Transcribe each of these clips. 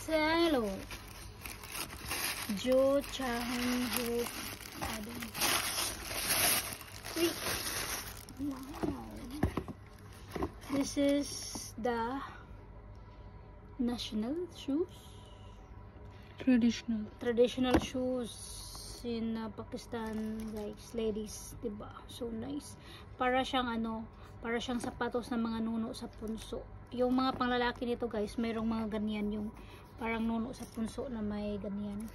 Salo. Jo Chahan Ho. Wait. Wow. This is the national shoes. Traditional shoes in Pakistan, guys, ladies, diba? So nice. Para siyang para siyang sapatos ng mga nuno sa punso. Yung mga panglalaki nito, guys, mayroong mga ganyan, yung parang nuno sa punso na may ganyan.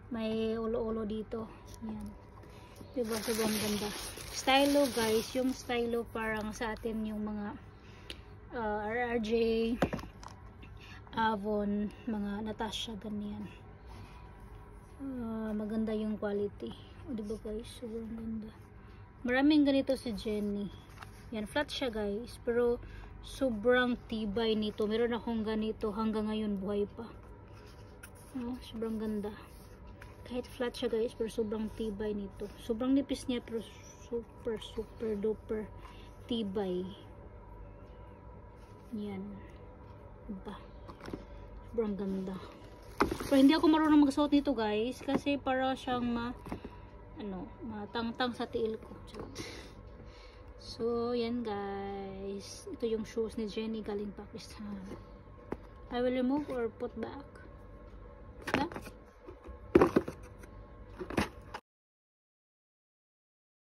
May ulo-ulo dito. Yan. Diba? Sobrang ganda. Stylo, guys, yung stylo parang sa atin yung mga RRJ, Avon, mga Natasha, ganyan. Maganda yung quality. O, diba, guys? Sobrang ganda. Maraming ganito si Jenny. Yan, flat siya, guys, pero sobrang tibay nito. Meron akong ganito hanggang ngayon, buhay pa. Sobrang ganda. Kahit flat siya, guys, pero sobrang tibay nito. Sobrang nipis niya, pero super duper tibay. Yan. Diba? Sobrang ganda. Pero hindi ako marunong magsuot nito, guys, kasi para siyang matangtang sa tiil ko. So, yan, guys. Ito yung shoes ni Jenny galing Pakistan. I will remove or put back. Yeah?